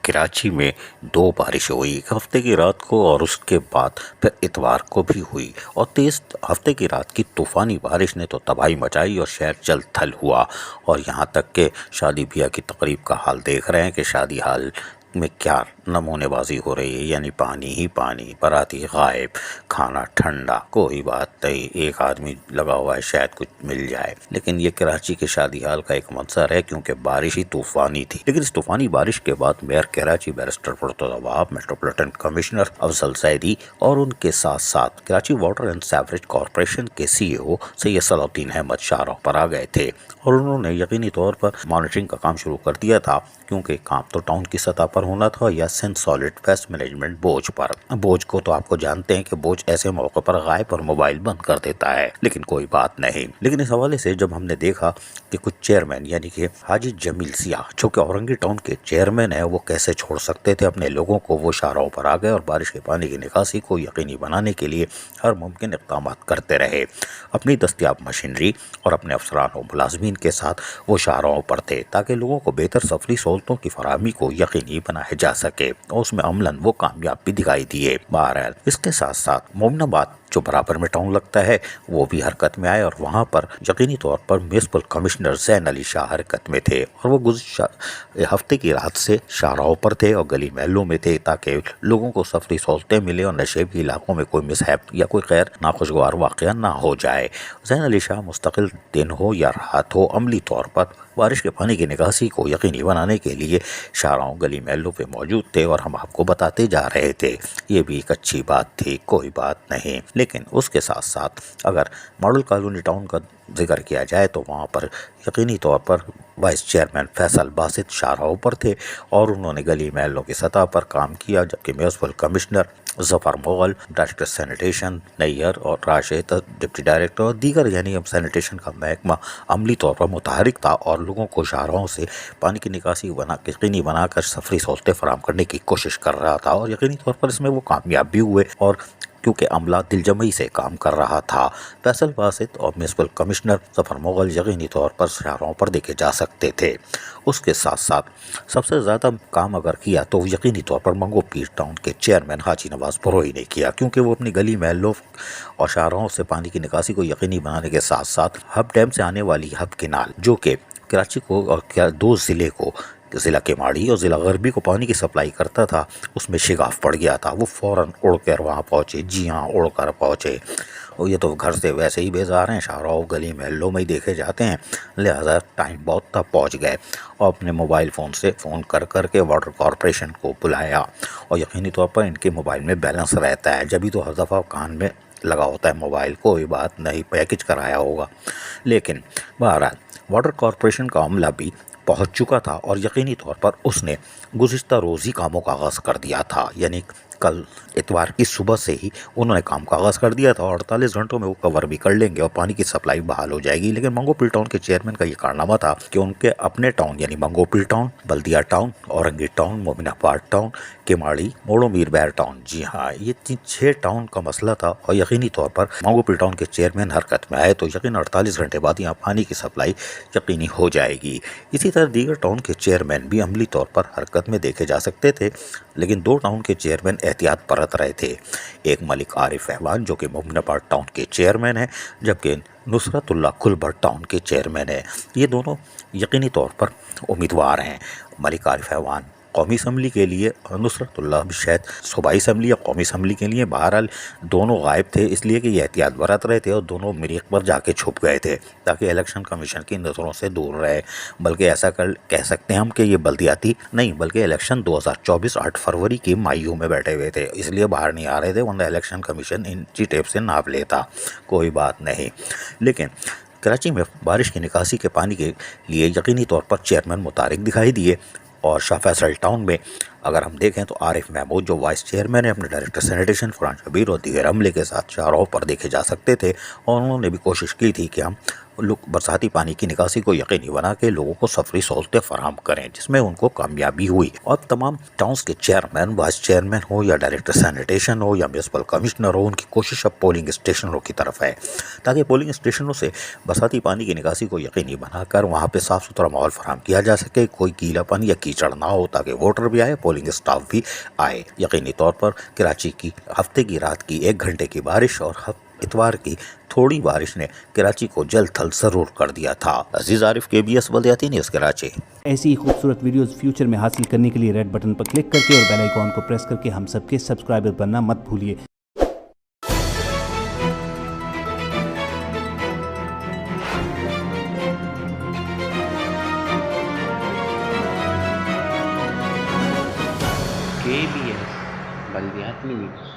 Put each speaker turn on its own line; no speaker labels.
कराची में दो बारिशें हुई, एक हफ्ते की रात को और उसके बाद फिर इतवार को भी हुई। और तेज़ हफ्ते की रात की तूफ़ानी बारिश ने तो तबाही मचाई और शहर जल थल हुआ। और यहाँ तक कि शादी ब्याह की तकरीब का हाल देख रहे हैं कि शादी हाल में क्या नमूनेबाजी हो रही है, यानी पानी ही पानी, बाराती गायब, खाना ठंडा, कोई बात नहीं, एक आदमी लगा हुआ है शायद कुछ मिल जाए। लेकिन ये कराची के शादी हाल का एक मंजर है, क्योंकि बारिश ही तूफानी थी। लेकिन इस तूफानी बारिश के बाद मेयर कराची बैरिस्टर फुरतुल वहाब, मेट्रोपॉलिटन कमिश्नर अफजल सैदी और उनके साथ साथ Karachi water and sewerage corporation के CEO सैयद सलाउद्दीन अहमद शाहराह पर आ गए थे और उन्होंने यकीनी तौर पर मॉनिटरिंग का काम शुरू कर दिया था, क्योंकि काम तो टाउन की सतह पर होना था या सेंट सॉलिड वेस्ट मैनेजमेंट बोर्ड पर। बोर्ड को तो आपको जानते हैं कि बोर्ड ऐसे मौके पर गायब और मोबाइल बंद कर देता है, लेकिन कोई बात नहीं। लेकिन इस हवाले से जब हमने देखा कि कुछ चेयरमैन यानी कि हाजी जमील सियाह जो कि औरंगी टाउन के चेयरमैन है, वो कैसे छोड़ सकते थे अपने लोगों को, वो शाहराहों पर आ गए और बारिश के पानी की निकासी को यकीनी बनाने के लिए हर मुमकिन इक़दाम करते रहे। अपनी दस्तियाब मशीनरी और अपने अफसरान और मुलाजमीन के साथ वो शाहराहों पर थे, ताकि लोगों को बेहतर सफरी सहूलतों की फराहमी को यकीनी बनाया जा सके, और उसमें अमलन वो कामयाब भी दिखाई दिए। बहरहाल इसके साथ साथ मोमिनाबाद जो बराबर में टाउन लगता है, वो भी हरकत में आए और वहाँ पर यकीनी तौर पर म्युनिसिपल कमिश्नर ज़ैन अली शाह हरकत में थे और वो गुज़िश्ता हफ्ते की रात से शाहराहों पर थे और गली महलों में थे, ताकि लोगों को सफरी सहूलतें मिले और नशेबी इलाकों में कोई मिसहैप या कोई खैर नाखुशगवार वाक़या ना हो जाए। ज़ैन अली शाह मुस्तकिल दिन हो या रात हो, अमली तौर पर बारिश के पानी की निकासी को यकीनी बनाने के लिए शाहराहों गली महलों पे मौजूद थे और हम आपको बताते जा रहे थे। ये भी एक अच्छी बात थी, कोई बात नहीं। लेकिन उसके साथ साथ अगर मॉडल कॉलोनी टाउन का जिक्र किया जाए तो वहाँ पर यकीनी तौर पर वाइस चेयरमैन फैसल बासित शाहराहों पर थे और उन्होंने गली महलों की सतह पर काम किया, जबकि municipal commissioner Zafar Mughal, director sanitation Nayyar और राशिद डिप्टी डायरेक्टर और दीगर यानी अब सैनिटेशन का महकमा अमली तौर पर मुतहरिक था और लोगों को शाहराहों से पानी की निकासी यकीनी बनाकर सफरी सहूलतें फराहम करने की कोशिश कर रहा था और यकीनी तौर पर इसमें वो कामयाब भी हुए, और क्योंकि अमला दिलजमई से काम कर रहा था। फैसल बासित और म्युनिसिपल कमिश्नर ज़फ़र मुग़ल यकीनी तौर पर शाहराहों पर देखे जा सकते थे। उसके साथ साथ सबसे ज़्यादा काम अगर किया तो यकीनी तौर पर मंगो पीर टाउन के चेयरमैन हाजी नवाज़ बरोई ने किया, क्योंकि वो अपनी गली महलों और शाहराहों से पानी की निकासी को यकीनी बनाने के साथ साथ हब डैम से आने वाली हब केनाल, जो कि कराची को और दो ज़िले को, ज़िला केमाड़ी और ज़िला गरबी को पानी की सप्लाई करता था, उसमें शिगाफ पड़ गया था। वो फ़ौरन उड़ कर वहाँ पहुँचे, जी हाँ उड़ कर पहुँचे। और ये तो घर से वैसे ही बेजार हैं, शाहराहों गली महलों में ही देखे जाते हैं, लिहाजा टाइम बहुत तब पहुँच गए और अपने मोबाइल फ़ोन से फ़ोन कर कर के वाटर कॉरपोरेशन को बुलाया। और यकीनी तौर पर इनके मोबाइल में बैलेंस रहता है, जब भी तो हर दफ़ा कान में लगा होता है मोबाइल, कोई बात नहीं, पैकेज कराया होगा। लेकिन बहरहाल वाटर कॉरपोरेशन का अमला भी पहुंच चुका था और यकीनी तौर पर उसने गुज़िश्ता रोज़ ही कामों का आगाज़ कर दिया था, यानी कल इतवार की सुबह से ही उन्होंने काम का आगाज़ कर दिया था और 48 घंटों में वो कवर भी कर लेंगे और पानी की सप्लाई बहाल हो जाएगी। लेकिन मंगोपीर टाउन के चेयरमैन का ये कारनामा था कि उनके अपने टाउन यानी Mangopir town, Baldia town, Orangi town, Mominabad town, Kemari, मोड़ो मीर बैर टाउन, जी हाँ ये 6 टाउन का मसला था और यकीनी तौर पर मंगोपीर टाउन के चेयरमैन हरकत में आए तो यकीन 48 घंटे बाद यहाँ पानी की सप्लाई यकीनी हो जाएगी। इसी तरह दीगर टाउन के चेयरमैन भी अमली तौर पर हरकत में देखे जा सकते थे, लेकिन 2 टाउन के चेयरमैन एहतियात बरत रहे थे। एक मलिक आरिफ अहवान जो कि मोमिनाबाद टाउन के चेयरमैन हैं, जबकि नुसरतुल्लाह खुलबर टाउन के चेयरमैन हैं। ये दोनों यकीनी तौर पर उम्मीदवार हैं। मलिक आरिफ अहवान कौमी असम्बली के लिए और नुसरतुल्लाह भी शायद सूबाई असम्बली या कौमी असम्बली के लिए। बहरहाल दोनों गायब थे, इसलिए कि ये एहतियात बरत रहे थे और दोनों मरीख पर जाके छुप गए थे ताकि इलेक्शन कमीशन की नज़रों से दूर रहे। बल्कि ऐसा कह सकते हैं हम कि ये बल्दियाती नहीं बल्कि इलेक्शन 2024 8 फरवरी की मायू में बैठे हुए थे, इसलिए बाहर नहीं आ रहे थे, वरना इलेक्शन कमीशन इनकी टेप से नाप लेता। कोई बात नहीं। लेकिन कराची में बारिश की निकासी के पानी के लिए यकीनी तौर पर चेयरमैन मुतारिक दिखाई दिए और शाह फैसल टाउन में अगर हम देखें तो आरिफ महमूद जो वाइस चेयरमैन है अपने डायरेक्टर सैनिटेशन फुरान शबीर और दीगर अमले के साथ शाहराहों पर देखे जा सकते थे और उन्होंने भी कोशिश की थी कि हम बरसाती पानी की निकासी को यकीनी बना के लोगों को सफरी सहूलतें फराहम करें, जिसमें उनको कामयाबी हुई। और तमाम टाउन्स के चेयरमैन, वाइस चेयरमैन हो या डायरेक्टर सैनिटेशन हो या म्युनिसिपल कमिश्नर हो, उनकी कोशिश अब पोलिंग स्टेशनों की तरफ है ताकि पोलिंग स्टेशनों से बरसाती पानी की निकासी को यकीनी बनाकर वहाँ पर साफ़ सुथरा माहौल फराहम किया जा सके, कोई गीला पानी या कीचड़ ना हो ताकि वोटर भी आए, پولنگ اسٹاف بھی آئے۔ یقینی طور پر کراچی کی ہفتے کی رات کی 1 گھنٹے کی بارش اور اتوار کی تھوڑی بارش نے کراچی کو جل تھل ضرور کر دیا تھا۔ عزیز عارف، KBS بلدیاتی نیوز کراچی۔
ایسی ہی خوبصورت ویڈیوز فیوچر میں حاصل کرنے کے لیے ریڈ بٹن پر کلک کر کے اور بیل آئیکن کو پریس کر کے ہم سب کے سبسکرائبر بننا مت بھولیے۔
KBS بلدیاتی نیوز۔